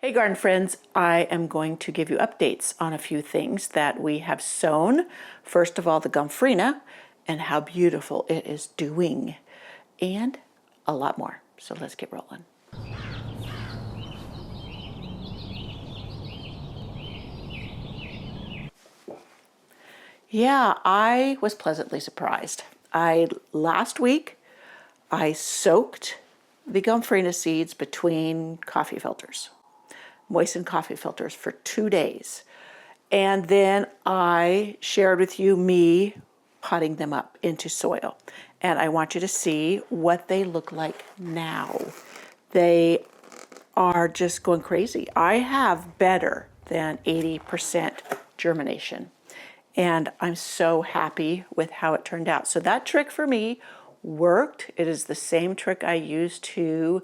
Hey garden friends, I am going to give you updates on a few things that we have sown. First of all, the Gomphrena and how beautiful it is doing, and a lot more. So let's get rolling. Yeah, I was pleasantly surprised. Last week I soaked the Gomphrena seeds between coffee filters, moistened coffee filters for 2 days. And then I shared with you me potting them up into soil. And I want you to see what they look like now. They are just going crazy. I have better than 80% germination. And I'm so happy with how it turned out. So that trick for me worked. It is the same trick I used to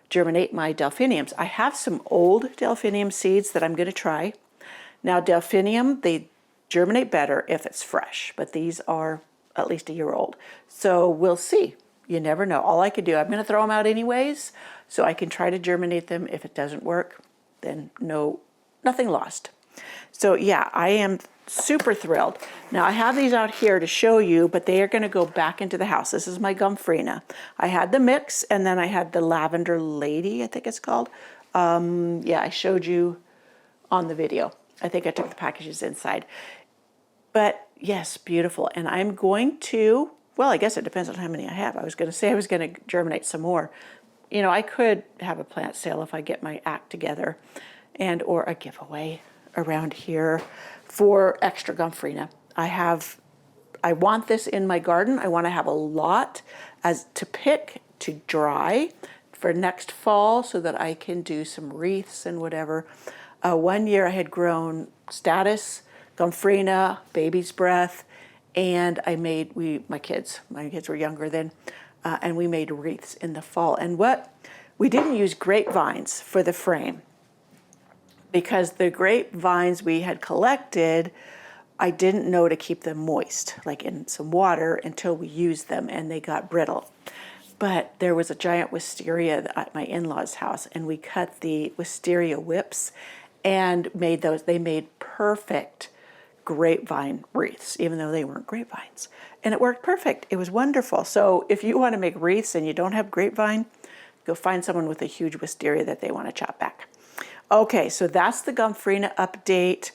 germinate my delphiniums. I have some old delphinium seeds that I'm going to try. Now delphinium, they germinate better if it's fresh, but these are at least a year old. So we'll see. You never know. All I can do, I'm going to throw them out anyways, so I can try to germinate them. If it doesn't work, then nothing lost. So yeah, I am super thrilled. Now I have these out here to show you, but they are going to go back into the house. This is my Gumphrena. I had the mix, and then I had the Lavender Lady, I think it's called. Yeah, I showed you on the video. I think I took the packages inside. But yes, beautiful. And I'm going to, well, I guess it depends on how many I have. I was going to say I was going to germinate some more. You know, I could have a plant sale if I get my act together, and or a giveaway around here for extra Gumphrena. I want this in my garden. I want to have a lot as to pick to dry for next fall so that I can do some wreaths and whatever. One year I had grown Status, Gomphrena, Baby's Breath, and I made, my kids were younger then, and we made wreaths in the fall. And we didn't use grapevines for the frame, because the grapevines we had collected, I didn't know to keep them moist, like in some water, until we used them, and they got brittle. But there was a giant wisteria at my in-laws' house, and we cut the wisteria whips and made those. They made perfect grapevine wreaths, even though they weren't grapevines. And it worked perfect. It was wonderful. So if you want to make wreaths and you don't have grapevine, go find someone with a huge wisteria that they want to chop back. Okay, so that's the Gomphrena update.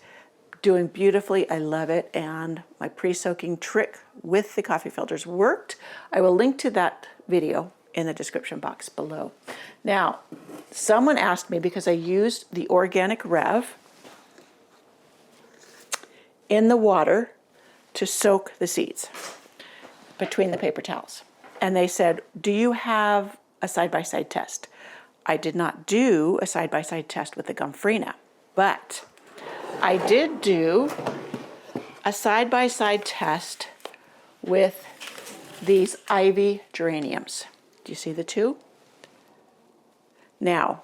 Doing beautifully. I love it. And my pre-soaking trick with the coffee filters worked. I will link to that video in the description box below. Now, someone asked me, because I used the organic Rev in the water to soak the seeds between the paper towels. And they said, do you have a side-by-side test? I did not do a side-by-side test with the Gomphrena, but I did do a side-by-side test with these ivy geraniums. Do you see the two? Now,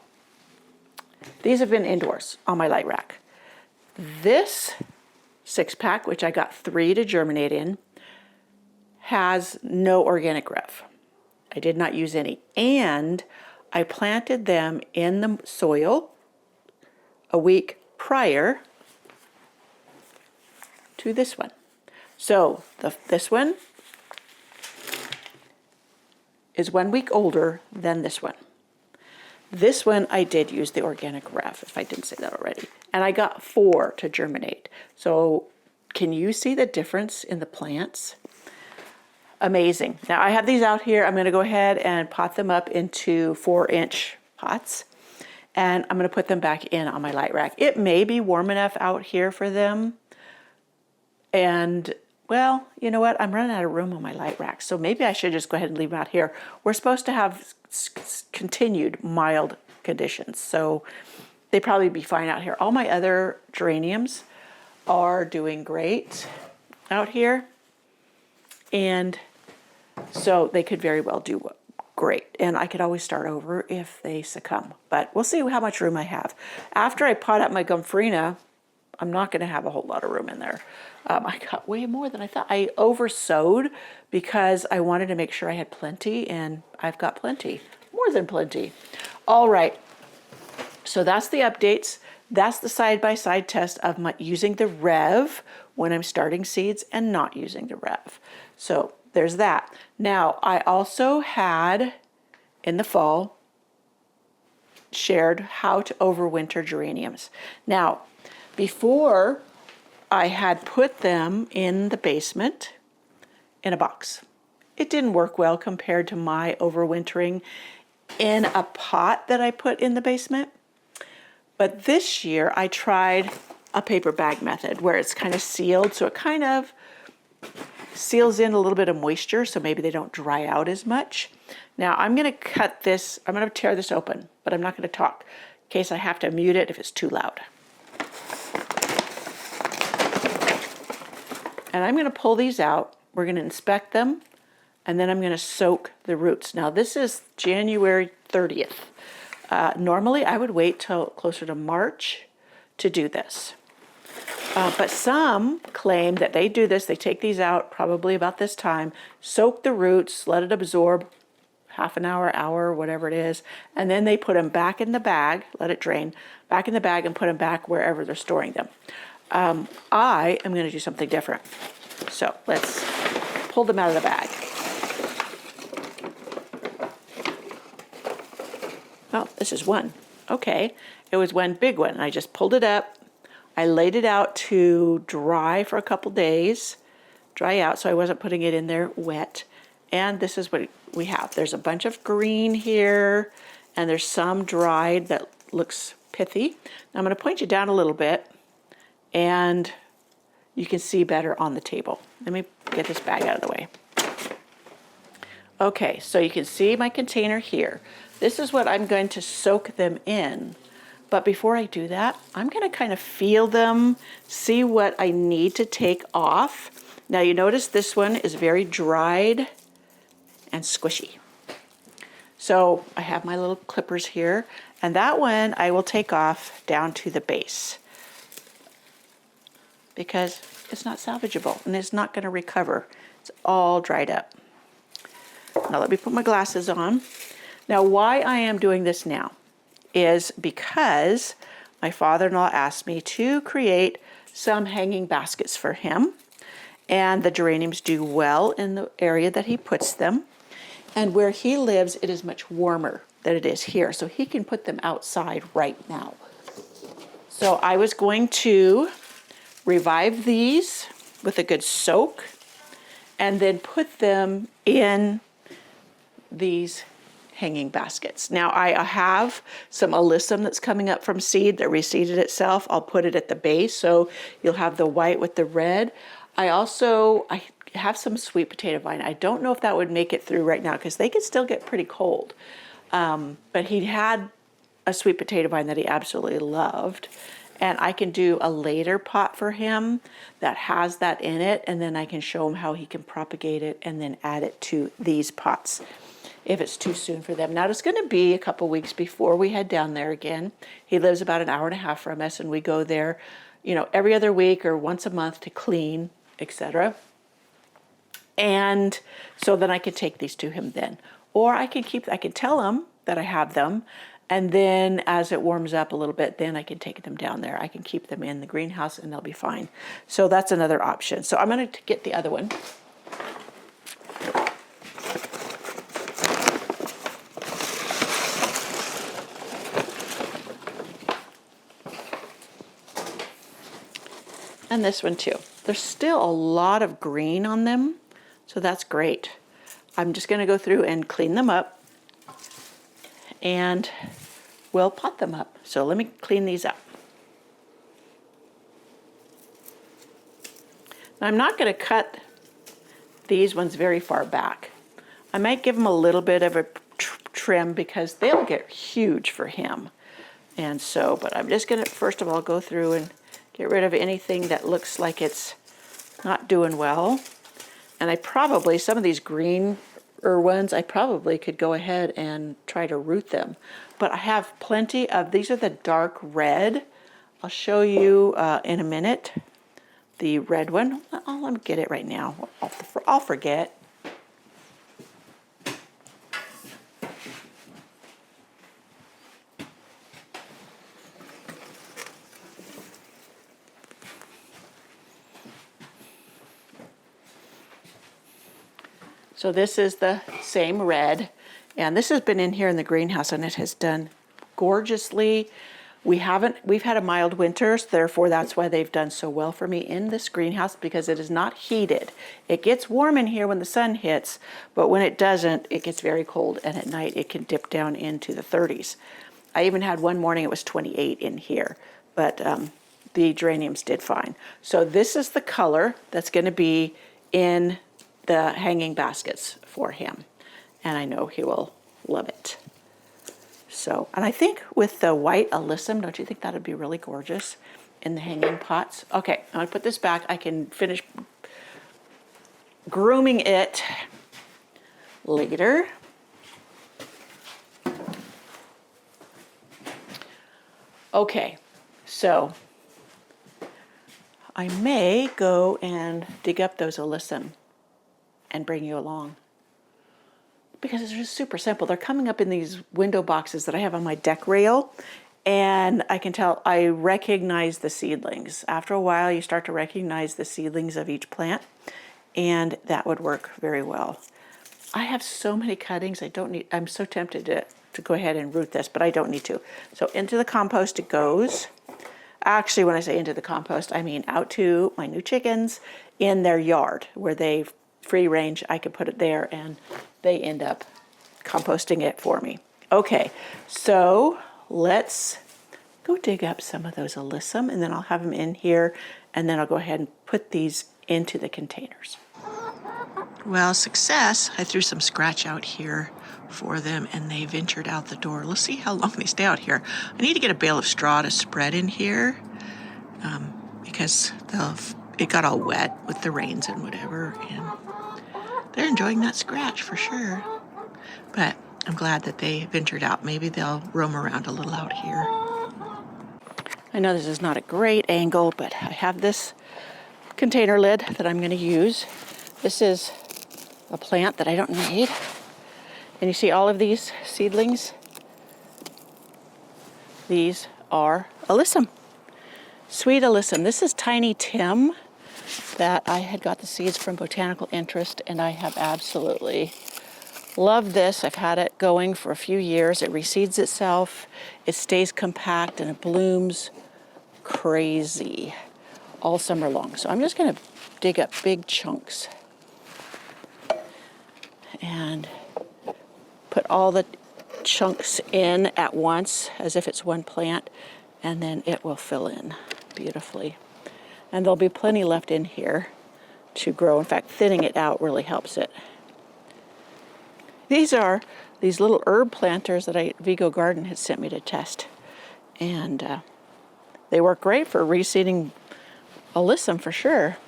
these have been indoors on my light rack. This 6-pack, which I got 3 to germinate in, has no organic Rev. I did not use any, and I planted them in the soil a week prior to this one. So this one is 1 week older than this one. This one I did use the organic Rev, if I didn't say that already. And I got 4 to germinate. So can you see the difference in the plants? Amazing. Now I have these out here. I'm going to go ahead and pot them up into 4-inch pots, and I'm going to put them back in on my light rack. It may be warm enough out here for them, and well, you know what? I'm running out of room on my light rack, so maybe I should just go ahead and leave them out here. We're supposed to have continued mild conditions, so they probably be fine out here. All my other geraniums are doing great out here, and so they could very well do great. And I could always start over if they succumb, but we'll see how much room I have. After I pot up my Gumphrena, I'm not going to have a whole lot of room in there. I got way more than I thought. I oversowed because I wanted to make sure I had plenty, and I've got plenty, more than plenty. All right. So that's the updates. That's the side-by-side test of my using the Rev when I'm starting seeds and not using the Rev. So there's that. Now, I also had in the fall shared how to overwinter geraniums. Now, before I had put them in the basement in a box. It didn't work well compared to my overwintering in a pot that I put in the basement. But this year I tried a paper bag method where it's kind of sealed, so it kind of seals in a little bit of moisture, so maybe they don't dry out as much. Now I'm going to cut this, I'm going to tear this open, but I'm not going to talk in case I have to mute it if it's too loud. And I'm going to pull these out. We're going to inspect them, and then I'm going to soak the roots. Now this is January 30th. Normally I would wait till closer to March to do this. But some claim that they do this, they take these out probably about this time, soak the roots, let it absorb half an hour, whatever it is, and then they put them back in the bag, let it drain, back in the bag and put them back wherever they're storing them. I am going to do something different. So let's pull them out of the bag. Oh, this is one. Okay, it was one big one. I just pulled it up. I laid it out to dry for a couple days, dry out, so I wasn't putting it in there wet. And this is what we have. There's a bunch of green here, and there's some dried that looks pithy. Now I'm going to point you down a little bit, and you can see better on the table. Let me get this bag out of the way. Okay, so you can see my container here. This is what I'm going to soak them in. But before I do that, I'm going to kind of feel them, see what I need to take off. Now you notice this one is very dried and squishy. So I have my little clippers here, and that one I will take off down to the base because it's not salvageable and it's not going to recover. It's all dried up. Now let me put my glasses on. Now why I am doing this now is because my father-in-law asked me to create some hanging baskets for him, and the geraniums do well in the area that he puts them, and where he lives it is much warmer than it is here, so he can put them outside right now. So I was going to revive these with a good soak and then put them in these hanging baskets. Now I have some alyssum that's coming up from seed that reseeded itself. I'll put it at the base so you'll have the white with the red. I have some sweet potato vine. I don't know if that would make it through right now because they can still get pretty cold. But he had a sweet potato vine that he absolutely loved. And I can do a later pot for him that has that in it, and then I can show him how he can propagate it and then add it to these pots if it's too soon for them. Now it's going to be a couple weeks before we head down there again. He lives about an hour and a half from us, and we go there, you know, every other week or once a month to clean, etc. And so then I could take these to him then. Or I can tell him that I have them, and then as it warms up a little bit, then I can take them down there. I can keep them in the greenhouse and they'll be fine. So that's another option. So I'm going to get the other one. And this one too. There's still a lot of green on them, so that's great. I'm just going to go through and clean them up, and we'll pot them up. So let me clean these up. Now I'm not going to cut these ones very far back. I might give them a little bit of a trim because they'll get huge for him. And so, but I'm just going to first of all go through and get rid of anything that looks like it's not doing well. And I probably, some of these greener ones, I probably could go ahead and try to root them. But I have plenty of, these are the dark red. I'll show you in a minute the red one. Oh, let me get it right now. I'll forget. So this is the same red, and this has been in here in the greenhouse, and it has done gorgeously. We've had a mild winter, so therefore that's why they've done so well for me in this greenhouse, because it is not heated. It gets warm in here when the sun hits, but when it doesn't, it gets very cold, and at night it can dip down into the 30s. I even had one morning it was 28 in here, but the geraniums did fine. So this is the color that's going to be in the hanging baskets for him, and I know he will love it. So, and I think with the white alyssum, don't you think that would be really gorgeous in the hanging pots? Okay, I'm going to put this back. I can finish grooming it later. Okay, so I may go and dig up those alyssum and bring you along, because it's just super simple. They're coming up in these window boxes that I have on my deck rail, and I can tell, I recognize the seedlings. After a while, you start to recognize the seedlings of each plant, and that would work very well. I have so many cuttings, I'm so tempted to go ahead and root this, but I don't need to. So into the compost it goes. Actually, when I say into the compost, I mean out to my new chickens in their yard where they free range. I could put it there and they end up composting it for me. Okay, so let's go dig up some of those alyssum, and then I'll have them in here, and then I'll go ahead and put these into the containers. Well, success. I threw some scratch out here for them, and they ventured out the door. Let's see how long they stay out here. I need to get a bale of straw to spread in here because it got all wet with the rains and whatever, and they're enjoying that scratch for sure. But I'm glad that they ventured out. Maybe they'll roam around a little out here. I know this is not a great angle, but I have this container lid that I'm going to use. This is a plant that I don't need. And you see all of these seedlings? These are alyssum. Sweet alyssum. This is Tiny Tim that I had got the seeds from Botanical Interest, and I have absolutely loved this. I've had it going for a few years. It reseeds itself, it stays compact, and it blooms crazy all summer long. So I'm just going to dig up big chunks and put all the chunks in at once as if it's one plant, and then it will fill in beautifully. And there'll be plenty left in here to grow. In fact, thinning it out really helps it. These are these little herb planters that Vigo Garden had sent me to test. And they work great for reseeding alyssum for sure.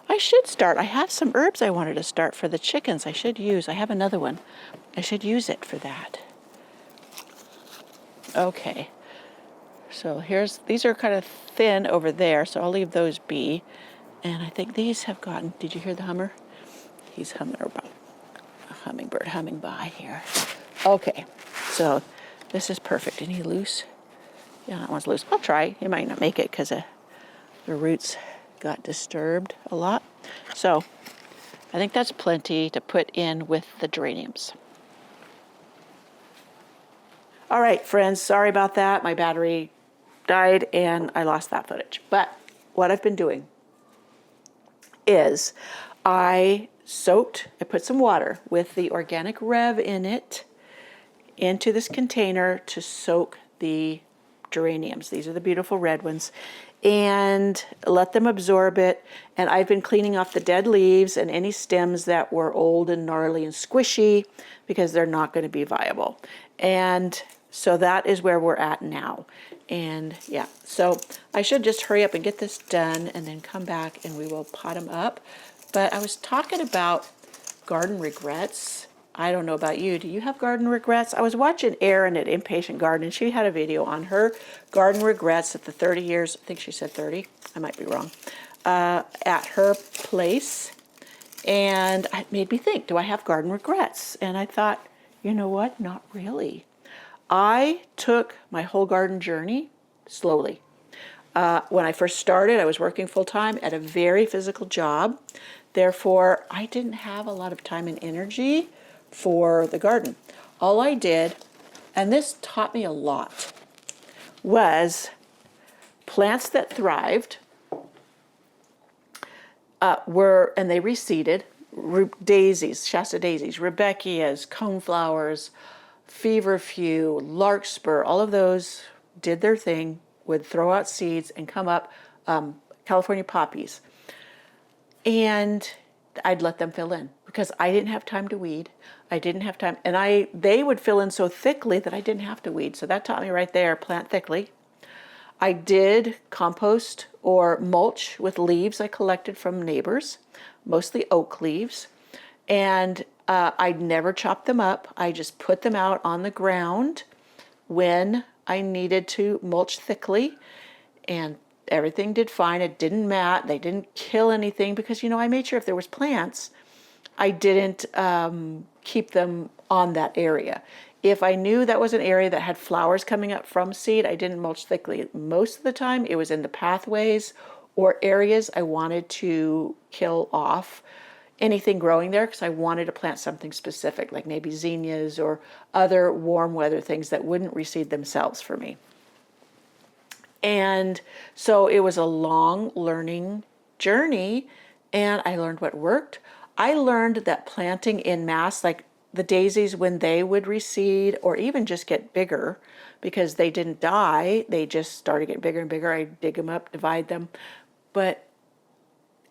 I should start. I have some herbs I wanted to start for the chickens. I have another one. I should use it for that. Okay. So these are kind of thin over there, so I'll leave those be. And I think these have gotten, did you hear the hummer? He's humming about a hummingbird humming by here. Okay, so this is perfect. Any loose? Yeah, that one's loose. I'll try. You might not make it because the roots got disturbed a lot. So I think that's plenty to put in with the geraniums. All right, friends, sorry about that. My battery died and I lost that footage. But what I've been doing is I put some water with the organic Rev in it into this container to soak the geraniums. These are the beautiful red ones. And let them absorb it. And I've been cleaning off the dead leaves and any stems that were old and gnarly and squishy because they're not going to be viable. And so that is where we're at now. And yeah, so I should just hurry up and get this done and then come back and we will pot them up. But I was talking about garden regrets. I don't know about you. Do you have garden regrets? I was watching Erin at Impatient Garden, and she had a video on her garden regrets at the 30 years, I think she said 30, I might be wrong, at her place. And it made me think, do I have garden regrets? And I thought, you know what? Not really. I took my whole garden journey slowly. When I first started, I was working full-time at a very physical job. Therefore, I didn't have a lot of time and energy for the garden. All I did, and this taught me a lot, was plants that thrived and they reseeded, daisies, Shasta daisies, Rebeckias, coneflowers, feverfew, larkspur, all of those did their thing, would throw out seeds and come up, California poppies. And I'd let them fill in because I didn't have time to weed. I didn't have time, and they would fill in so thickly that I didn't have to weed. So that taught me right there, plant thickly. I did compost or mulch with leaves I collected from neighbors, mostly oak leaves. And I never chopped them up. I just put them out on the ground when I needed to mulch thickly, and everything did fine. It didn't mat. They didn't kill anything because, I made sure if there was plants, I didn't keep them on that area. If I knew that was an area that had flowers coming up from seed, I didn't mulch thickly. Most of the time, it was in the pathways or areas I wanted to kill off anything growing there because I wanted to plant something specific, like maybe zinnias or other warm weather things that wouldn't reseed themselves for me. And so it was a long learning journey, and I learned what worked. I learned that planting in mass, like the daisies, when they would reseed or even just get bigger, because they didn't die, they just started getting bigger and bigger. I dig them up, divide them. But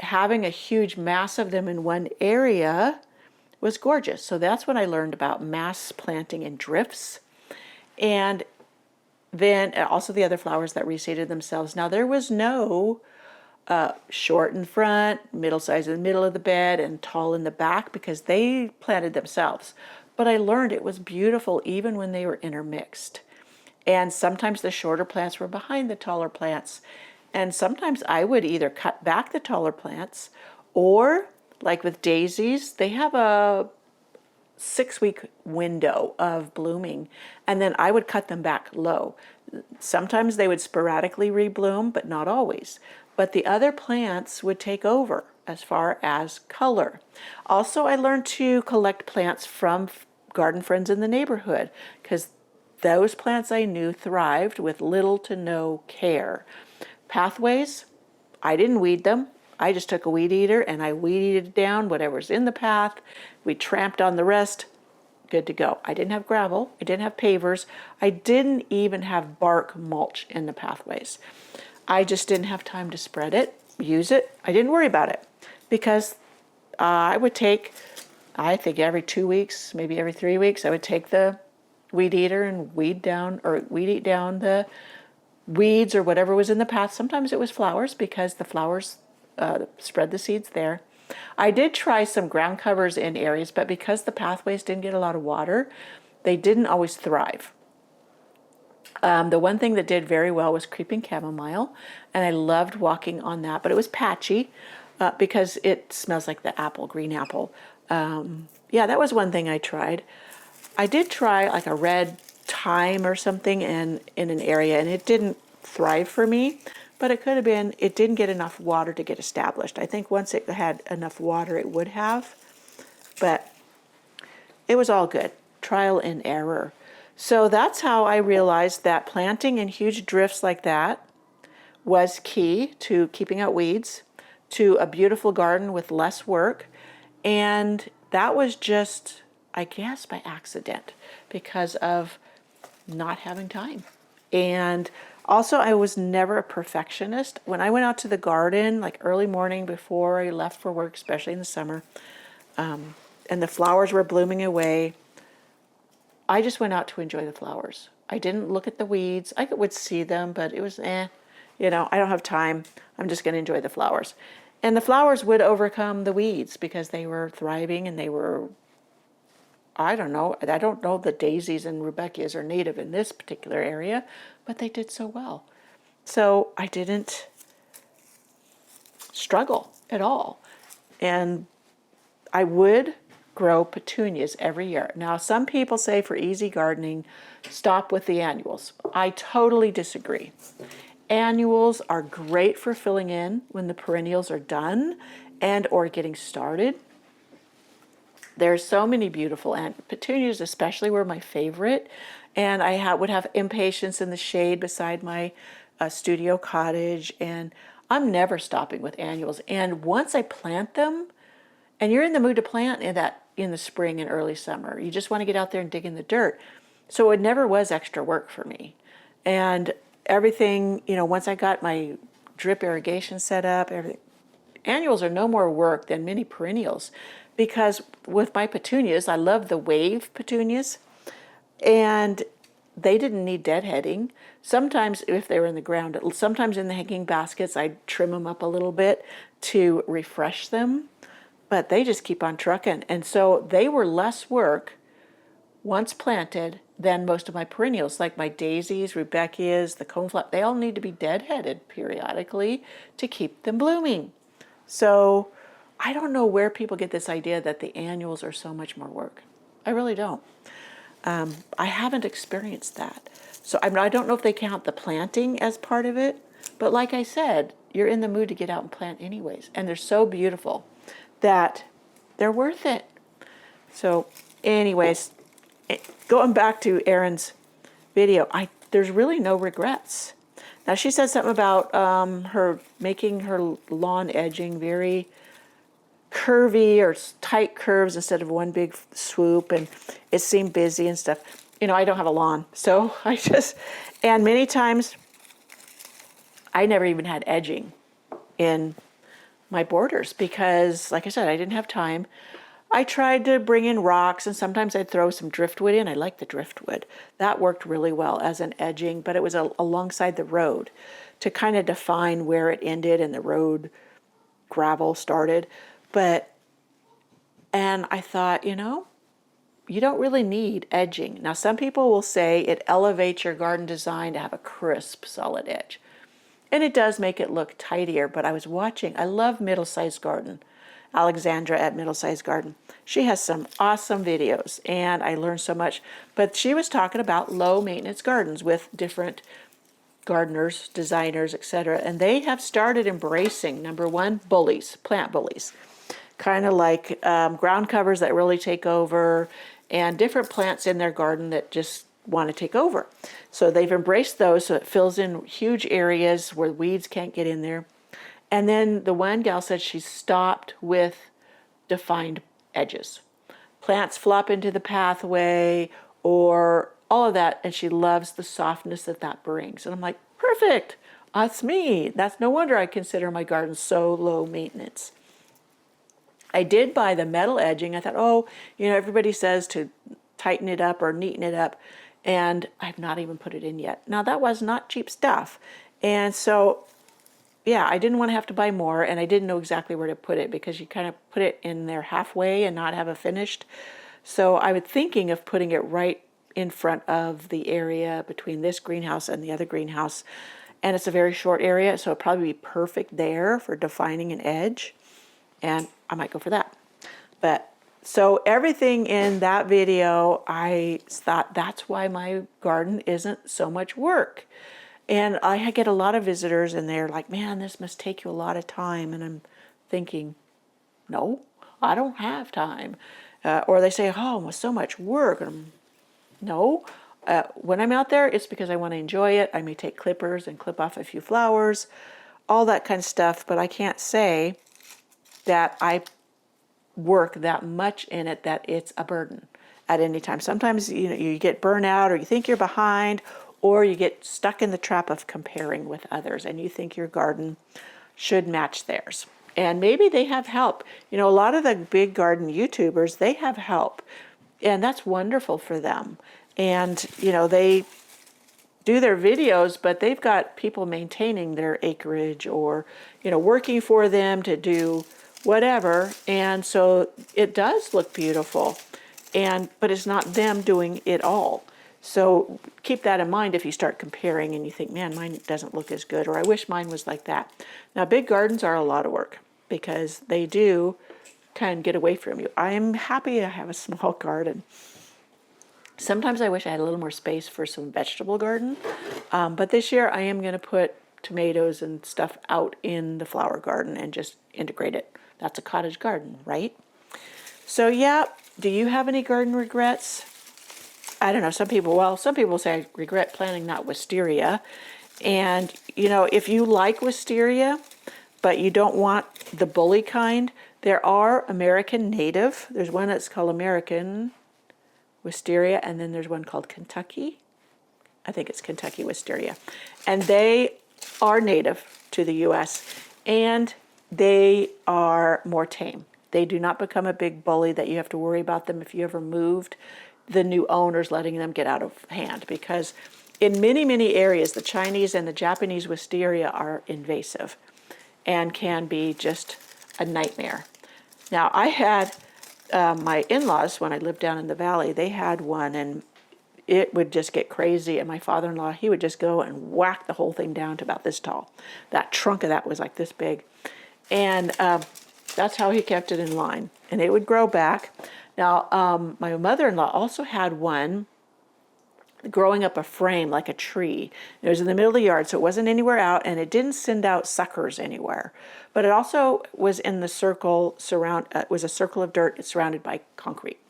having a huge mass of them in one area was gorgeous. So that's when I learned about mass planting in drifts. And then also the other flowers that reseeded themselves. Now there was no short in front, middle size in the middle of the bed, and tall in the back because they planted themselves. But I learned it was beautiful even when they were intermixed. And sometimes the shorter plants were behind the taller plants. And sometimes I would either cut back the taller plants, or like with daisies, they have a 6-week window of blooming, and then I would cut them back low. Sometimes they would sporadically rebloom, but not always. But the other plants would take over as far as color. Also, I learned to collect plants from garden friends in the neighborhood because those plants I knew thrived with little to no care. Pathways, I didn't weed them. I just took a weed eater and I weeded down whatever's in the path. We tramped on the rest. Good to go. I didn't have gravel. I didn't have pavers. I didn't even have bark mulch in the pathways. I just didn't have time to spread it, use it. I didn't worry about it because I would take, I think every 2 weeks, maybe every 3 weeks, I would take the weed eater and weed eat down the weeds or whatever was in the path. Sometimes it was flowers because the flowers spread the seeds there. I did try some ground covers in areas, but because the pathways didn't get a lot of water, they didn't always thrive. The one thing that did very well was creeping chamomile, and I loved walking on that, but it was patchy because it smells like the apple, green apple. Yeah, that was one thing I tried. I did try like a red thyme or something in an area, and it didn't thrive for me, but it could have been, it didn't get enough water to get established. I think once it had enough water, it would have, but it was all good. Trial and error. So that's how I realized that planting in huge drifts like that was key to keeping out weeds, to a beautiful garden with less work. And that was just, I guess, by accident because of not having time. And also, I was never a perfectionist. When I went out to the garden, like early morning before I left for work, especially in the summer, and the flowers were blooming away, I just went out to enjoy the flowers. I didn't look at the weeds. I would see them, but it was I don't have time. I'm just going to enjoy the flowers. And the flowers would overcome the weeds because they were thriving and they were, I don't know that daisies and rudbeckias are native in this particular area, but they did so well. So I didn't struggle at all. And I would grow petunias every year. Now, some people say for easy gardening, stop with the annuals. I totally disagree. Annuals are great for filling in when the perennials are done and or getting started. There's so many beautiful, and petunias especially were my favorite. And I would have impatiens in the shade beside my studio cottage, and I'm never stopping with annuals. And once I plant them, and you're in the mood to plant in the spring and early summer, you just want to get out there and dig in the dirt. So it never was extra work for me. And everything, once I got my drip irrigation set up, everything, annuals are no more work than many perennials, because with my petunias, I love the wave petunias, and they didn't need deadheading. Sometimes if they were in the ground, sometimes in the hanging baskets, I'd trim them up a little bit to refresh them, but they just keep on trucking. And so they were less work once planted than most of my perennials, like my daisies, rudbeckias, the coneflower. They all need to be deadheaded periodically to keep them blooming. So I don't know where people get this idea that the annuals are so much more work. I really don't. I haven't experienced that. So I don't know if they count the planting as part of it, but like I said, you're in the mood to get out and plant anyways. And they're so beautiful that they're worth it. So anyways, going back to Erin's video, there's really no regrets. Now she said something about her making her lawn edging very curvy or tight curves instead of one big swoop, and it seemed busy and stuff. I don't have a lawn, so and many times I never even had edging in my borders because, like I said, I didn't have time. I tried to bring in rocks, and sometimes I'd throw some driftwood in. I like the driftwood. That worked really well as an edging, but it was alongside the road to kind of define where it ended and the road gravel started. And I thought, you don't really need edging. Now, some people will say it elevates your garden design to have a crisp, solid edge. And it does make it look tidier, but I love Middle Sized Garden. Alexandra at Middle Sized Garden. She has some awesome videos, and I learned so much. But she was talking about low maintenance gardens with different gardeners, designers, etc. And they have started embracing, number one, bullies, plant bullies. Kind of like ground covers that really take over, and different plants in their garden that just want to take over. So they've embraced those, so it fills in huge areas where weeds can't get in there. And then the one gal said she stopped with defined edges. Plants flop into the pathway or all of that, and she loves the softness that brings. And I'm like, perfect, that's me. That's no wonder I consider my garden so low maintenance. I did buy the metal edging. I thought, everybody says to tighten it up or neaten it up, and I've not even put it in yet. Now, that was not cheap stuff. And so, yeah, I didn't want to have to buy more, and I didn't know exactly where to put it because you kind of put it in there halfway and not have it finished. So I was thinking of putting it right in front of the area between this greenhouse and the other greenhouse. And it's a very short area, so it'll probably be perfect there for defining an edge. And I might go for that. But so everything in that video, I thought that's why my garden isn't so much work. And I get a lot of visitors and they're like, man, this must take you a lot of time. And I'm thinking, no, I don't have time. Or they say, oh, it was so much work. And no, when I'm out there, it's because I want to enjoy it. I may take clippers and clip off a few flowers, all that kind of stuff. But I can't say that I work that much in it that it's a burden at any time. Sometimes you get burnout, or you think you're behind, or you get stuck in the trap of comparing with others and you think your garden should match theirs. And maybe they have help. A lot of the big garden YouTubers, they have help, and that's wonderful for them. And they do their videos, but they've got people maintaining their acreage or working for them to do whatever, and so it does look beautiful, but it's not them doing it all. So keep that in mind if you start comparing and you think, man, mine doesn't look as good, or I wish mine was like that. Now, big gardens are a lot of work because they do kind of get away from you. I'm happy to have a small garden. Sometimes I wish I had a little more space for some vegetable garden, but this year I am going to put tomatoes and stuff out in the flower garden and just integrate it. That's a cottage garden, right? So yeah, do you have any garden regrets? I don't know, some people say I regret planting that wisteria. And, you know, if you like wisteria, but you don't want the bully kind, there are American native. There's one that's called American wisteria, and then there's one called Kentucky. I think it's Kentucky wisteria. And they are native to the U.S., and they are more tame. They do not become a big bully that you have to worry about them if you ever moved, the new owners letting them get out of hand, because in many, many areas, the Chinese and the Japanese wisteria are invasive and can be just a nightmare. Now, I had my in-laws, when I lived down in the valley, they had one, and it would just get crazy. And my father-in-law, he would just go and whack the whole thing down to about this tall. That trunk of that was like this big. And that's how he kept it in line. And it would grow back. Now, my mother-in-law also had one growing up a frame like a tree. It was in the middle of the yard, so it wasn't anywhere out, and it didn't send out suckers anywhere. But it also was in the circle it was a circle of dirt. It's surrounded by concrete.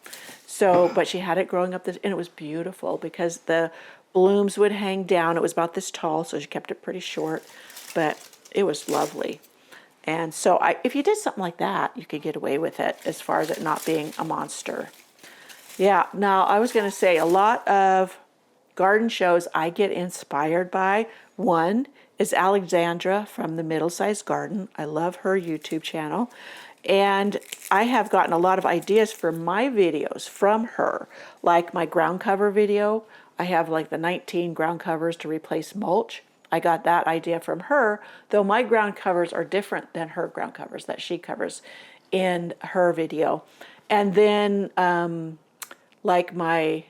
So, but she had it growing up this, and it was beautiful because the blooms would hang down. It was about this tall, so she kept it pretty short, but it was lovely. And so if you did something like that, you could get away with it as far as it not being a monster. Yeah, now I was going to say a lot of garden shows I get inspired by. One is Alexandra from the Middle Sized Garden. I love her YouTube channel. And I have gotten a lot of ideas for my videos from her, like my ground cover video. I have like the 19 ground covers to replace mulch. I got that idea from her, though my ground covers are different than her ground covers that she covers in her video. And then like my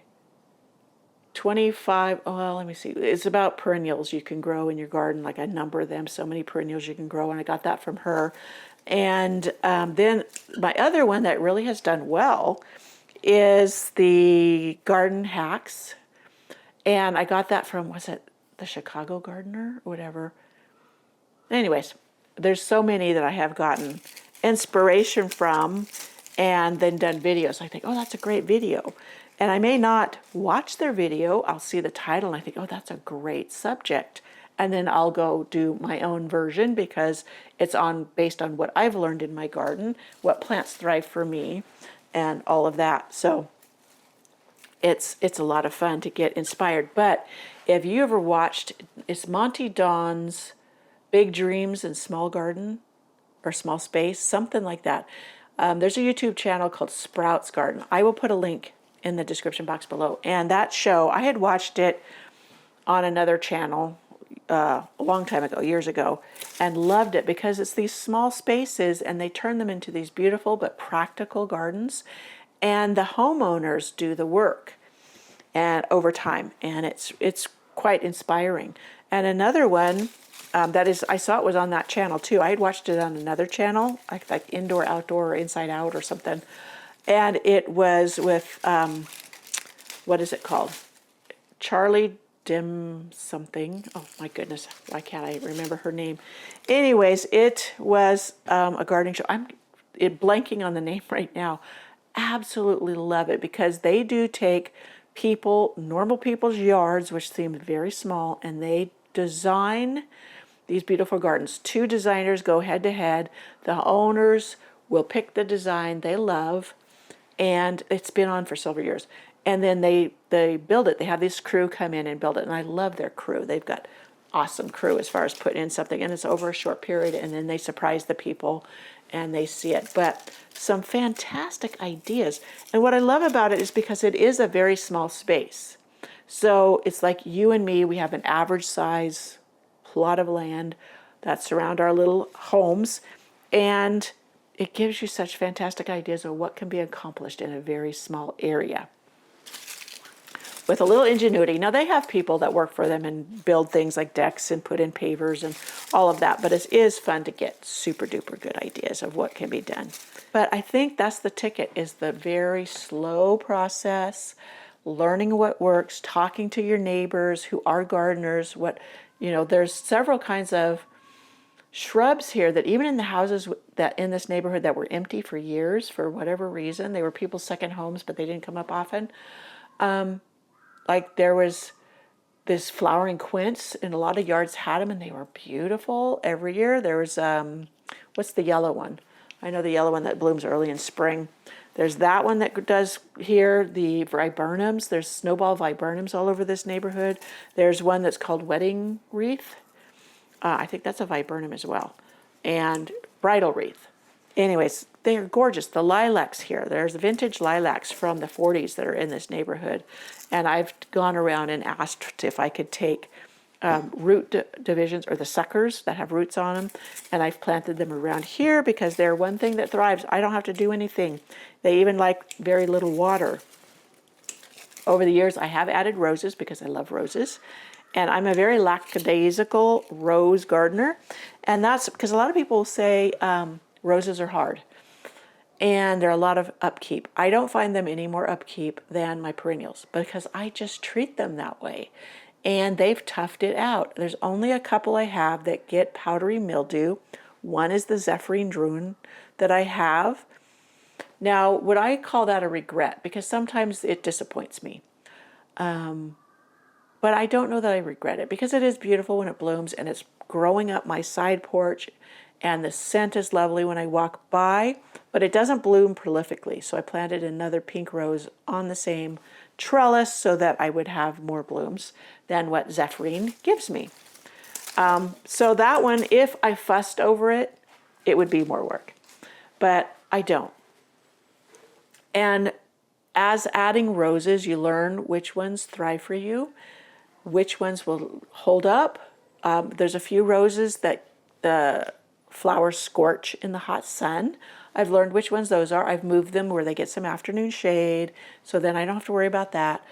25, well, let me see. It's about perennials you can grow in your garden. Like I number them, so many perennials you can grow, and I got that from her. And then my other one that really has done well is the garden hacks. And I got that from, was it the Chicago Gardener or whatever? Anyways, there's so many that I have gotten inspiration from and then done videos. I think, oh, that's a great video. And I may not watch their video. I'll see the title and I think, oh, that's a great subject. And then I'll go do my own version because it's based on what I've learned in my garden, what plants thrive for me, and all of that. So it's a lot of fun to get inspired. But if you ever watched, it's Monty Don's Big Dreams in Small Garden or Small Space, something like that. There's a YouTube channel called Sprouts Garden. I will put a link in the description box below. And that show, I had watched it on another channel a long time ago, years ago, and loved it because it's these small spaces and they turn them into these beautiful but practical gardens, and the homeowners do the work and over time, and it's quite inspiring. And another one that is, I saw it was on that channel too. I had watched it on another channel, like Indoor Outdoor or Inside Out or something, and it was with what is it called? Charlie Dim something. Oh my goodness, why can't I remember her name? Anyways, it was a gardening show. I'm blanking on the name right now. Absolutely love it because they do take normal people's yards, which seem very small, and they design these beautiful gardens. Two designers go head to head. The owners will pick the design they love, and it's been on for several years. And then they build it. They have this crew come in and build it. And I love their crew. They've got awesome crew as far as putting in something. And it's over a short period. And then they surprise the people and they see it. But some fantastic ideas. And what I love about it is because it is a very small space. So it's like you and me, we have an average size plot of land that surround our little homes. And it gives you such fantastic ideas of what can be accomplished in a very small area with a little ingenuity. Now, they have people that work for them and build things like decks and put in pavers and all of that, but it is fun to get super duper good ideas of what can be done. But I think that's the ticket, is the very slow process, learning what works, talking to your neighbors who are gardeners, what You know, there's several kinds of shrubs here that even in the houses that in this neighborhood that were empty for years for whatever reason, they were people's second homes, but they didn't come up often. Like there was this flowering quince, and a lot of yards had them, and they were beautiful every year. There was what's the yellow one? I know the yellow one that blooms early in spring. There's that one that does here, the viburnums. There's snowball viburnums all over this neighborhood. There's one that's called wedding wreath. I think that's a viburnum as well. And bridal wreath. Anyways, they are gorgeous. The lilacs here, there's vintage lilacs from the 40s that are in this neighborhood. And I've gone around and asked if I could take root divisions or the suckers that have roots on them, and I've planted them around here because they're one thing that thrives. I don't have to do anything. They even like very little water. Over the years, I have added roses because I love roses, and I'm a very lackadaisical rose gardener, and that's because a lot of people say roses are hard and they're a lot of upkeep. I don't find them any more upkeep than my perennials because I just treat them that way. And they've toughed it out. There's only a couple I have that get powdery mildew. One is the Zephyrine Drune that I have. Now, would I call that a regret? Because sometimes it disappoints me. But I don't know that I regret it because it is beautiful when it blooms and it's growing up my side porch and the scent is lovely when I walk by, but it doesn't bloom prolifically. So I planted another pink rose on the same trellis so that I would have more blooms than what Zephyrine gives me. So that one, if I fussed over it, it would be more work, but I don't. And as adding roses, you learn which ones thrive for you, which ones will hold up. There's a few roses that the flowers scorch in the hot sun. I've learned which ones those are. I've moved them where they get some afternoon shade, so then I don't have to worry about that.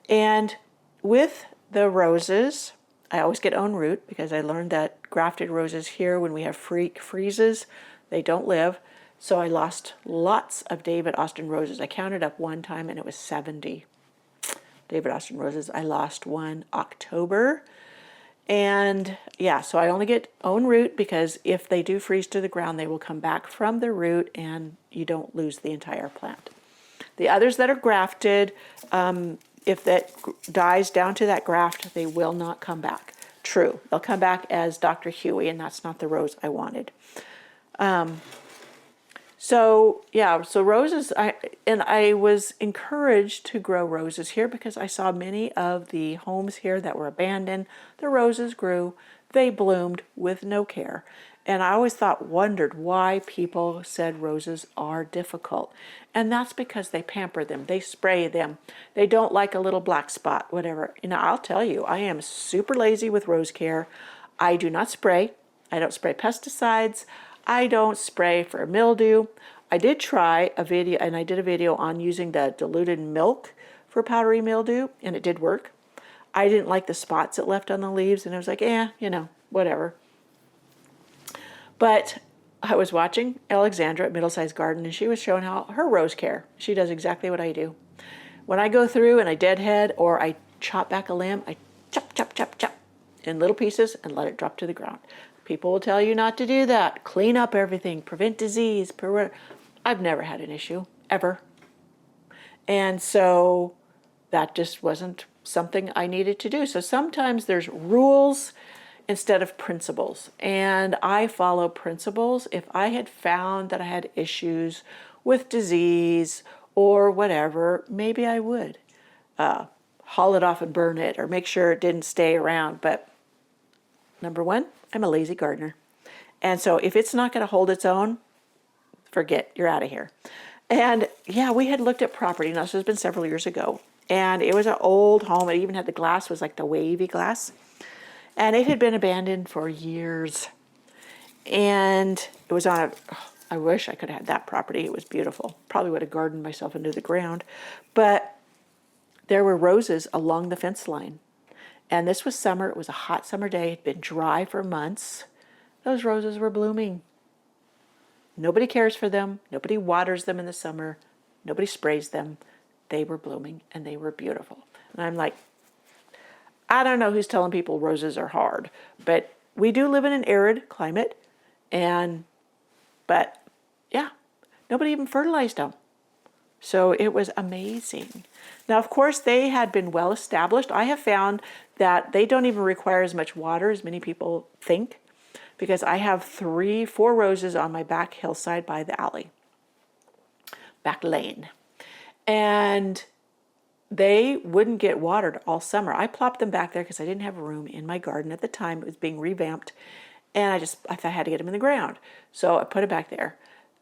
And with the roses, I always get own root because I learned that grafted roses here, when we have freezes, they don't live. So I lost lots of David Austin roses. I counted up one time and it was 70 David Austin roses. I lost one October. And yeah, so I only get own root because if they do freeze to the ground, they will come back from the root and you don't lose the entire plant. The others that are grafted, if that dies down to that graft, they will not come back. True, they'll come back as Dr. Huey, and that's not the rose I wanted. So yeah, so roses, I was encouraged to grow roses here because I saw many of the homes here that were abandoned. The roses grew, they bloomed with no care. And I always wondered why people said roses are difficult. And that's because they pamper them, they spray them, they don't like a little black spot, whatever. You know, I'll tell you, I am super lazy with rose care. I do not spray. I don't spray pesticides. I don't spray for mildew. I did try a video, and I did a video on using the diluted milk for powdery mildew, and it did work. I didn't like the spots it left on the leaves, and I was like, you know, whatever. But I was watching Alexandra at Middle Size Garden, and she was showing how her rose care. She does exactly what I do. When I go through and I deadhead or I chop back a limb, I chop, chop, chop, chop in little pieces and let it drop to the ground. People will tell you not to do that. Clean up everything, prevent disease. I've never had an issue, ever. And so that just wasn't something I needed to do. So sometimes there's rules instead of principles. And I follow principles. If I had found that I had issues with disease or whatever, maybe I would haul it off and burn it or make sure it didn't stay around. But number one, I'm a lazy gardener. And so if it's not going to hold its own, forget, you're out of here. And yeah, we had looked at property. Now, this has been several years ago. And it was an old home. It even had the glass was like the wavy glass. And it had been abandoned for years. And it was on I wish I could have had that property. It was beautiful. Probably would have gardened myself into the ground. But there were roses along the fence line. And this was summer. It was a hot summer day. It had been dry for months. Those roses were blooming. Nobody cares for them. Nobody waters them in the summer. Nobody sprays them. They were blooming and they were beautiful. And I'm like, I don't know who's telling people roses are hard, but we do live in an arid climate, but yeah, nobody even fertilized them. So it was amazing. Now, of course, they had been well established. I have found that they don't even require as much water as many people think, because I have 4 roses on my back hillside by the back lane. And they wouldn't get watered all summer. I plopped them back there because I didn't have room in my garden at the time. It was being revamped. And I thought I had to get them in the ground. So I put it back there.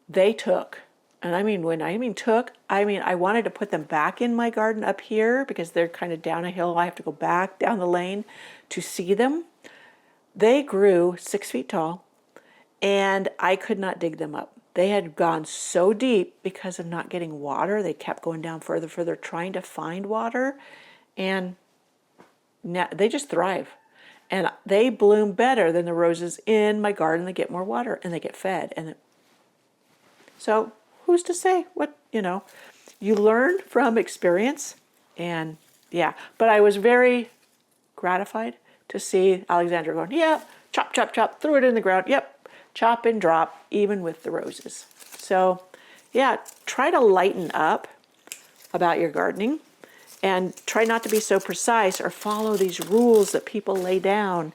They took, and I mean, when I mean took, I mean, I wanted to put them back in my garden up here because they're kind of down a hill. I have to go back down the lane to see them. They grew 6 feet tall, and I could not dig them up. They had gone so deep because of not getting water. They kept going down further, trying to find water, and now they just thrive. And they bloom better than the roses in my garden. They get more water and they get fed. So who's to say what, you learn from experience. And yeah, but I was very gratified to see Alexandra going, yeah, chop, chop, chop, threw it in the ground. Yep, chop and drop, even with the roses. So yeah, try to lighten up about your gardening. And try not to be so precise or follow these rules that people lay down.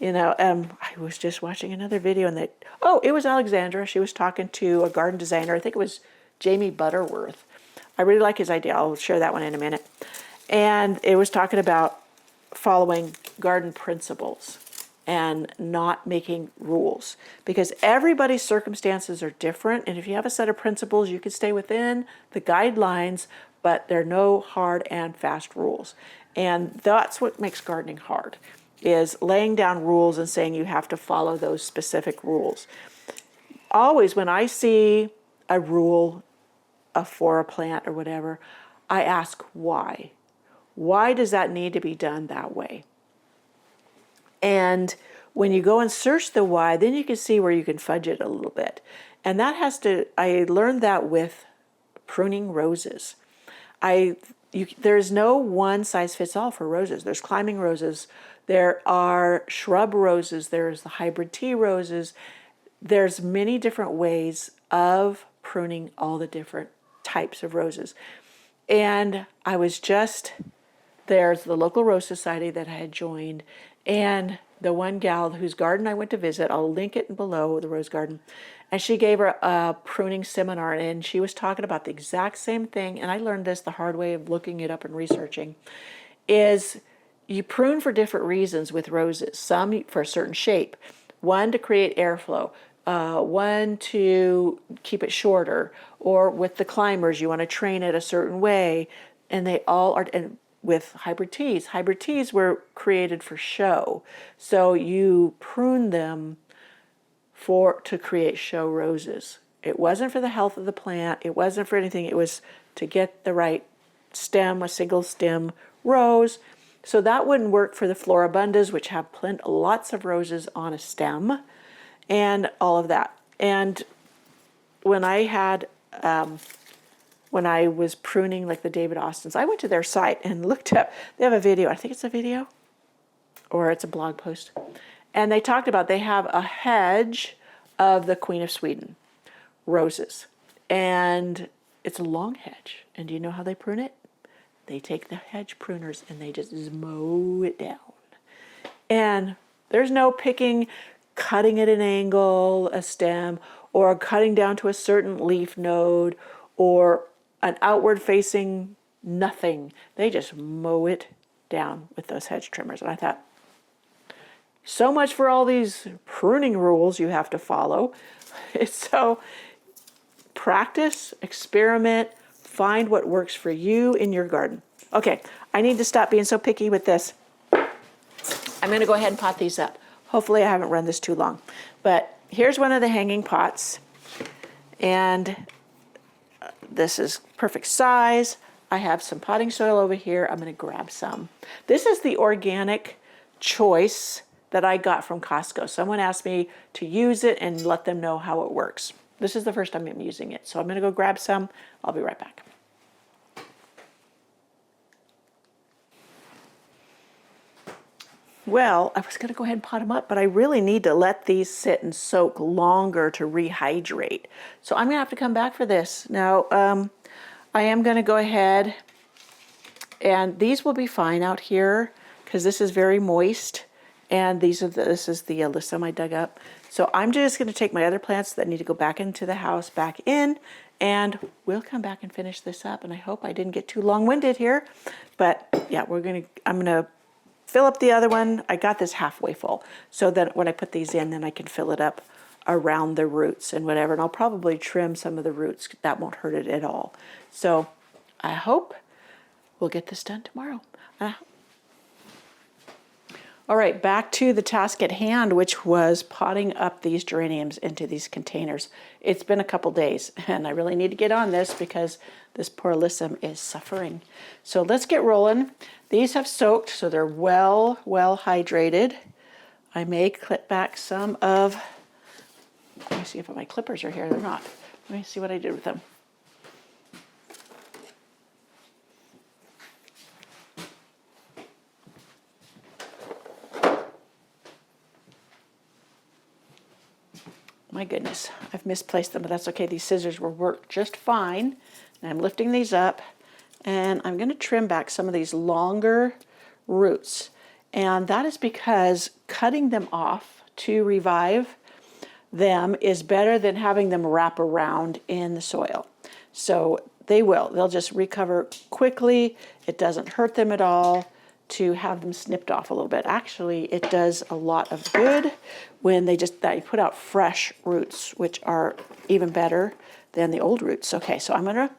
I was just watching another video and it was Alexandra. She was talking to a garden designer. I think it was Jamie Butterworth. I really like his idea. I'll share that one in a minute. And it was talking about following garden principles and not making rules, because everybody's circumstances are different. And if you have a set of principles, you can stay within the guidelines, but there are no hard and fast rules. And that's what makes gardening hard, is laying down rules and saying you have to follow those specific rules. Always when I see a rule for a plant or whatever, I ask why. Why does that need to be done that way? And when you go and search the why, then you can see where you can fudge it a little bit. And I learned that with pruning roses. There's no one size fits all for roses. There's climbing roses, there are shrub roses, there's the hybrid tea roses. There's many different ways of pruning all the different types of roses. And there's the local rose society that I had joined, and the one gal whose garden I went to visit, I'll link it below, the rose garden, and she gave her a pruning seminar, and she was talking about the exact same thing, and I learned this the hard way of looking it up and researching, is you prune for different reasons with roses. Some for a certain shape, one to create airflow, one to keep it shorter, or with the climbers, you want to train it a certain way, and they all are, and with hybrid teas were created for show. So you prune them to create show roses. It wasn't for the health of the plant. It wasn't for anything. It was to get the right stem, a single stem rose. So that wouldn't work for the floribundas, which have lots of roses on a stem, and all of that. And when I was pruning like the David Austins, I went to their site and looked up. They have a video. I think it's a video, or it's a blog post. And they talked about, they have a hedge of the Queen of Sweden roses. And it's a long hedge. And do you know how they prune it? They take the hedge pruners and they just mow it down. And there's no picking, cutting at an angle, a stem, or cutting down to a certain leaf node, or an outward facing nothing. They just mow it down with those hedge trimmers. And I thought, so much for all these pruning rules you have to follow. So practice, experiment, find what works for you in your garden. Okay, I need to stop being so picky with this. I'm going to go ahead and pot these up. Hopefully I haven't run this too long. But here's one of the hanging pots. And this is perfect size. I have some potting soil over here. I'm going to grab some. This is the organic choice that I got from Costco. Someone asked me to use it and let them know how it works. This is the first time I'm using it. So I'm going to go grab some. I'll be right back. Well, I was going to go ahead and pot them up, but I really need to let these sit and soak longer to rehydrate. So I'm going to have to come back for this. Now, I am going to go ahead, and these will be fine out here because this is very moist, and this is the alyssum I dug up. So I'm just going to take my other plants that need to go back into the house, back in, and we'll come back and finish this up. And I hope I didn't get too long-winded here, but yeah, I'm going to fill up the other one. I got this halfway full, so that when I put these in, then I can fill it up around the roots and whatever. And I'll probably trim some of the roots. That won't hurt it at all. So I hope we'll get this done tomorrow. All right, back to the task at hand, which was potting up these geraniums into these containers. It's been a couple days, and I really need to get on this because this poor alyssum is suffering. So let's get rolling. These have soaked, so they're well hydrated. I may clip back some of, let me see if my clippers are here. They're not. Let me see what I did with them. My goodness, I've misplaced them, but that's okay. These scissors will work just fine. And I'm lifting these up, and I'm going to trim back some of these longer roots. And that is because cutting them off to revive them is better than having them wrap around in the soil. So they'll just recover quickly. It doesn't hurt them at all to have them snipped off a little bit. Actually, it does a lot of good when they put out fresh roots, which are even better than the old roots. Okay, so I'm gonna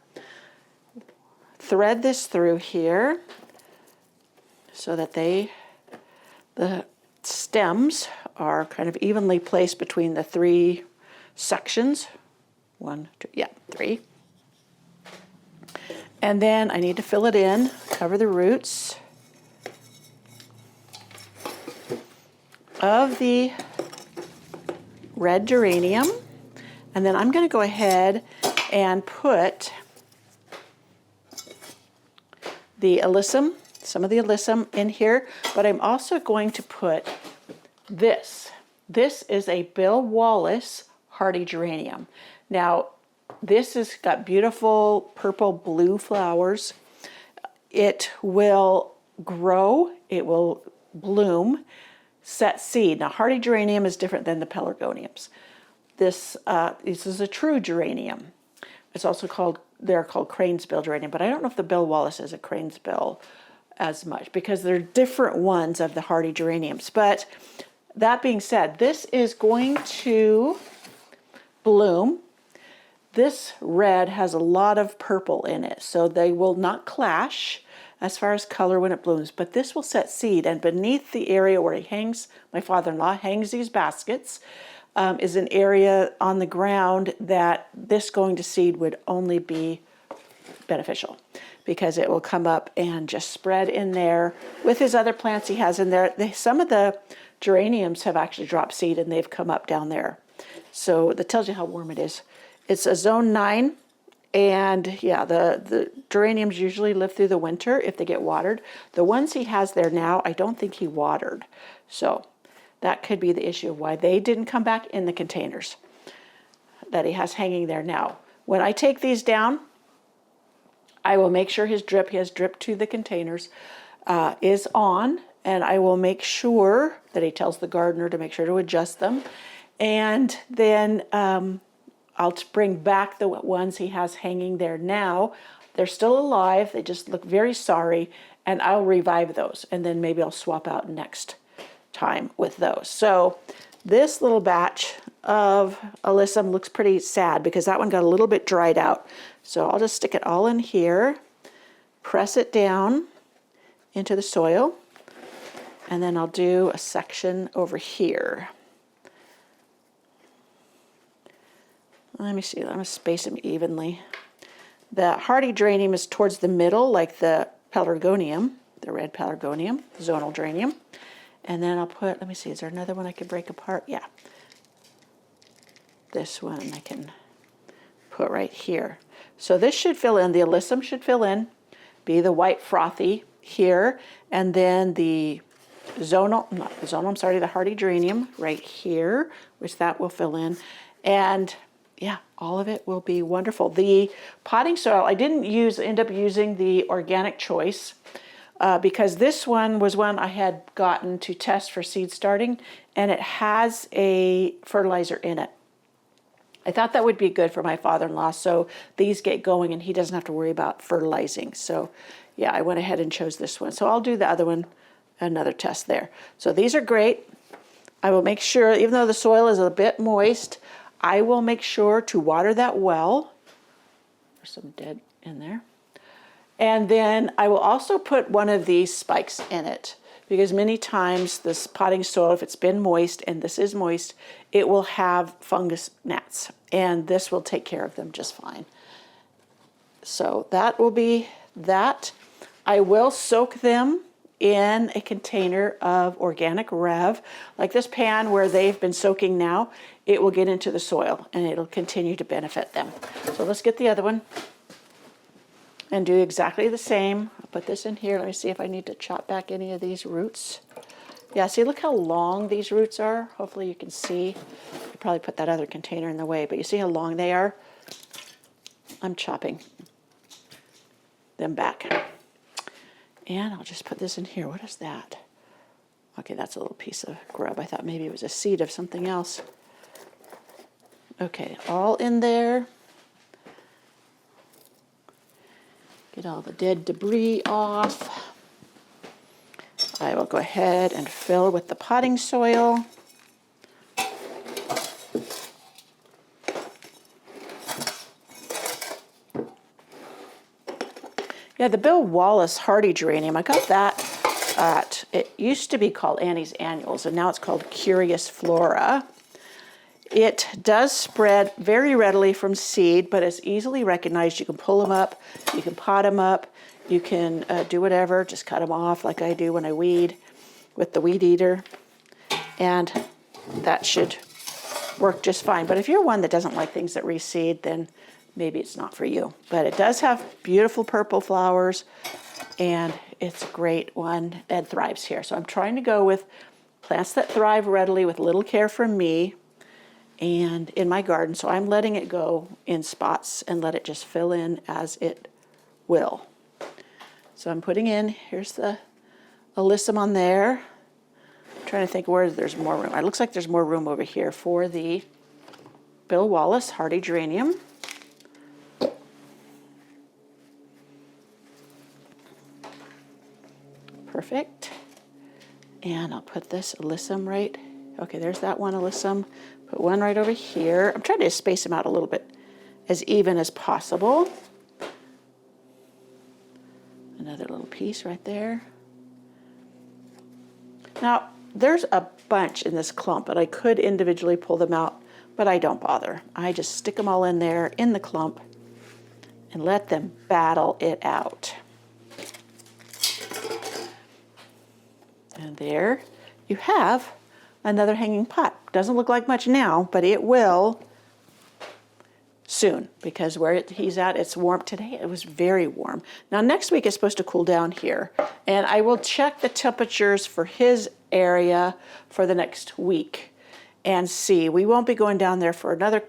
thread this through here so that the stems are kind of evenly placed between the three sections. 1, 2, yeah, 3. And then I need to fill it in, cover the roots of the red geranium. And then I'm going to go ahead and put the alyssum, some of the alyssum in here, but I'm also going to put this. This is a Bill Wallace hardy geranium. Now, this has got beautiful purple blue flowers. It will grow, it will bloom, set seed. Now, hardy geranium is different than the pelargoniums. This is a true geranium. It's also they're called cranesbill geranium, but I don't know if the Bill Wallace is a cranesbill as much because they're different ones of the hardy geraniums. But that being said, this is going to bloom. This red has a lot of purple in it, so they will not clash as far as color when it blooms, but this will set seed, and beneath the area where my father-in-law hangs these baskets, is an area on the ground that this going to seed would only be beneficial because it will come up and just spread in there with his other plants he has in there. Some of the geraniums have actually dropped seed and they've come up down there. So that tells you how warm it is. It's a zone 9. And yeah, the geraniums usually live through the winter if they get watered. The ones he has there now, I don't think he watered. So that could be the issue of why they didn't come back in the containers that he has hanging there now. When I take these down, I will make sure he has drip to the containers, is on, and I will make sure that he tells the gardener to make sure to adjust them. And then I'll bring back the ones he has hanging there now. They're still alive. They just look very sorry, and I'll revive those. And then maybe I'll swap out next time with those. So this little batch of alyssum looks pretty sad because that one got a little bit dried out. So I'll just stick it all in here, press it down into the soil, and then I'll do a section over here. Let me see, I'm going to space them evenly. The hardy geranium is towards the middle, like the pelargonium, the red pelargonium, zonal geranium. And then I'll put, let me see, is there another one I could break apart? Yeah. This one I can put right here. So this should fill in, the alyssum should fill in, be the white frothy here, and then the the hardy geranium right here, which that will fill in. And yeah, all of it will be wonderful. The potting soil, I didn't end up using the organic choice because this one was one I had gotten to test for seed starting, and it has a fertilizer in it. I thought that would be good for my father-in-law, so these get going and he doesn't have to worry about fertilizing. So yeah, I went ahead and chose this one. So I'll do the other one, another test there. So these are great. I will make sure, even though the soil is a bit moist, I will make sure to water that well. There's some dead in there. And then I will also put one of these spikes in it, because many times this potting soil, if it's been moist, and this is moist, it will have fungus gnats, and this will take care of them just fine. So that will be that. I will soak them in a container of organic Rev. Like this pan where they've been soaking now, it will get into the soil and it'll continue to benefit them. So let's get the other one and do exactly the same. I'll put this in here. Let me see if I need to chop back any of these roots. Yeah, see, look how long these roots are. Hopefully you can see. I probably put that other container in the way, but you see how long they are? I'm chopping them back. And I'll just put this in here. What is that? Okay, that's a little piece of grub. I thought maybe it was a seed of something else. Okay, all in there. Get all the dead debris off. I will go ahead and fill with the potting soil. Yeah, the Bill Wallace hardy geranium, I got that at, it used to be called Annie's Annuals, and now it's called Curious Flora. It does spread very readily from seed, but it's easily recognized. You can pull them up, you can pot them up, you can do whatever, just cut them off like I do when I weed with the weed eater, and that should work just fine. But if you're one that doesn't like things that reseed, then maybe it's not for you. But it does have beautiful purple flowers, and it's a great one and thrives here. So I'm trying to go with plants that thrive readily with little care from me and in my garden. So I'm letting it go in spots and let it just fill in as it will. So I'm putting in, here's the alyssum on there. I'm trying to think where there's more room. It looks like there's more room over here for the Bill Wallace hardy geranium. Perfect. And I'll put this alyssum right, okay, there's that one alyssum. Put one right over here. I'm trying to space them out a little bit as even as possible. Another little piece right there. Now, there's a bunch in this clump, and I could individually pull them out, but I don't bother. I just stick them all in there in the clump and let them battle it out. And there you have another hanging pot. Doesn't look like much now, but it will soon, because where he's at, it's warm. Today it was very warm. Now next week it's supposed to cool down here, and I will check the temperatures for his area for the next week and see. We won't be going down there for another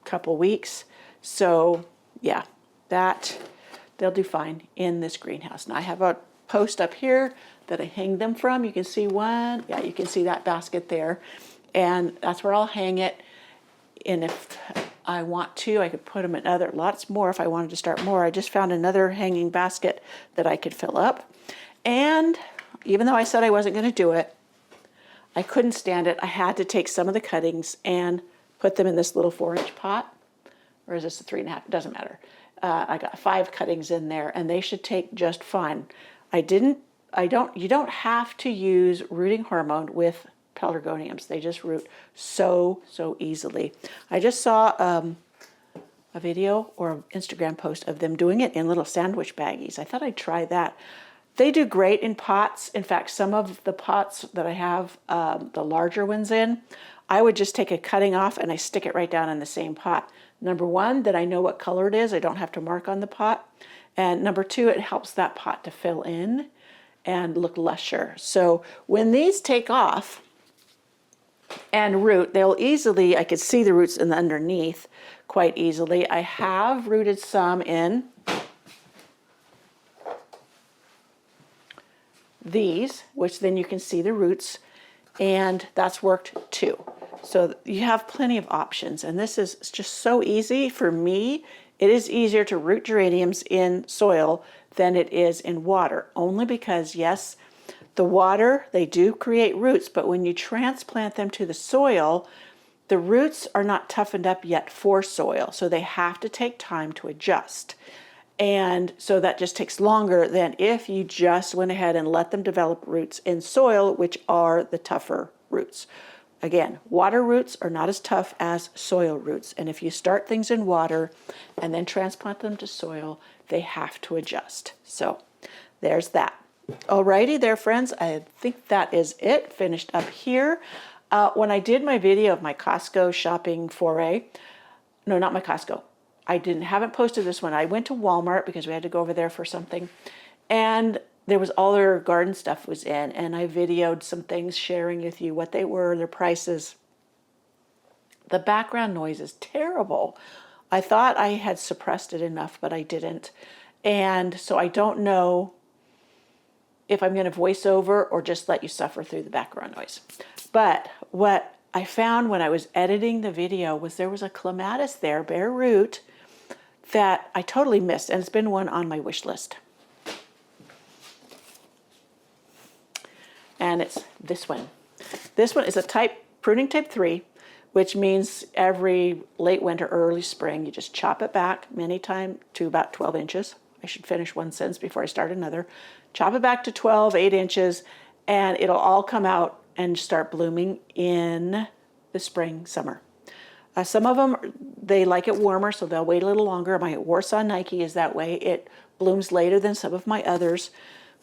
couple weeks, so yeah, they'll do fine in this greenhouse. Now I have a post up here that I hang them from. You can see one, yeah, you can see that basket there, and that's where I'll hang it. And if I want to, I could put them in lots more if I wanted to start more. I just found another hanging basket that I could fill up. And even though I said I wasn't going to do it, I couldn't stand it. I had to take some of the cuttings and put them in this little 4-inch pot, or is this a 3.5? It doesn't matter. I got 5 cuttings in there, and they should take just fine. You don't have to use rooting hormone with pelargoniums. They just root so easily. I just saw a video or an Instagram post of them doing it in little sandwich baggies. I thought I'd try that. They do great in pots. In fact, some of the pots that I have the larger ones in, I would just take a cutting off and I stick it right down in the same pot. Number one, that I know what color it is. I don't have to mark on the pot. And number two, it helps that pot to fill in. and look lusher. So when these take off and root, they'll easily, I could see the roots in the underneath quite easily. I have rooted some in these, which then you can see the roots, and that's worked too. So you have plenty of options, and this is just so easy. For me, it is easier to root geraniums in soil than it is in water, only because, yes, the water, they do create roots, but when you transplant them to the soil, the roots are not toughened up yet for soil, so they have to take time to adjust. And so that just takes longer than if you just went ahead and let them develop roots in soil, which are the tougher roots. Again, water roots are not as tough as soil roots. And if you start things in water and then transplant them to soil, they have to adjust. So there's that. Alrighty there, friends. I think that is it. Finished up here. When I did my video of my Costco shopping foray, no, not my Costco. I haven't posted this one. I went to Walmart because we had to go over there for something. And there was all their garden stuff was in. And I videoed some things sharing with you what they were, their prices. The background noise is terrible. I thought I had suppressed it enough, but I didn't. And so I don't know if I'm going to voice over or just let you suffer through the background noise. But what I found when I was editing the video was there was a clematis there, bare root, that I totally missed, and it's been one on my wish list. And it's this one. This one is a pruning type 3, which means every late winter, early spring, you just chop it back many times to about 12 inches. I should finish one sentence before I start another. Chop it back to 12, 8 inches, and it'll all come out and start blooming in the spring, summer. Some of them, they like it warmer, so they'll wait a little longer. My Warsaw Nike is that way. It blooms later than some of my others.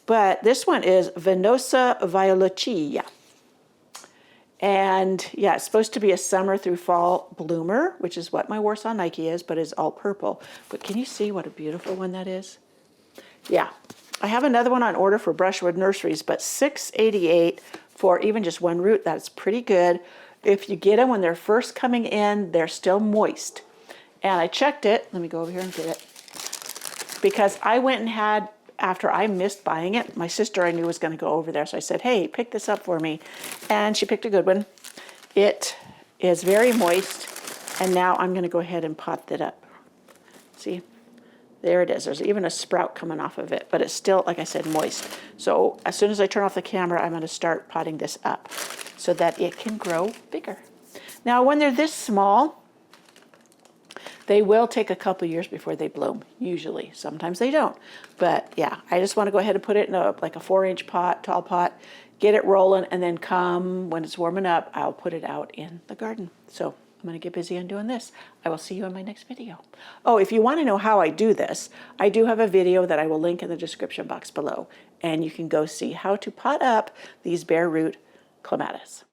But this one is Venosa Violacea. And yeah, it's supposed to be a summer through fall bloomer, which is what my Warsaw Nike is, but it's all purple. But can you see what a beautiful one that is? Yeah. I have another one on order for Brushwood Nurseries, but $6.88 for even just one root. That's pretty good. If you get them when they're first coming in, they're still moist. And I checked it. Let me go over here and get it. Because I went and had, after I missed buying it, my sister I knew was going to go over there. So I said, hey, pick this up for me. And she picked a good one. It is very moist. And now I'm going to go ahead and pot that up. See? There it is. There's even a sprout coming off of it, but it's still, like I said, moist. So as soon as I turn off the camera, I'm going to start potting this up so that it can grow bigger. Now, when they're this small, they will take a couple years before they bloom, usually. Sometimes they don't. But yeah, I just want to go ahead and put it in like a 4-inch pot, tall pot, get it rolling, and then come when it's warming up, I'll put it out in the garden. So I'm going to get busy on doing this. I will see you in my next video. Oh, if you want to know how I do this, I do have a video that I will link in the description box below, and you can go see how to pot up these bare root clematis.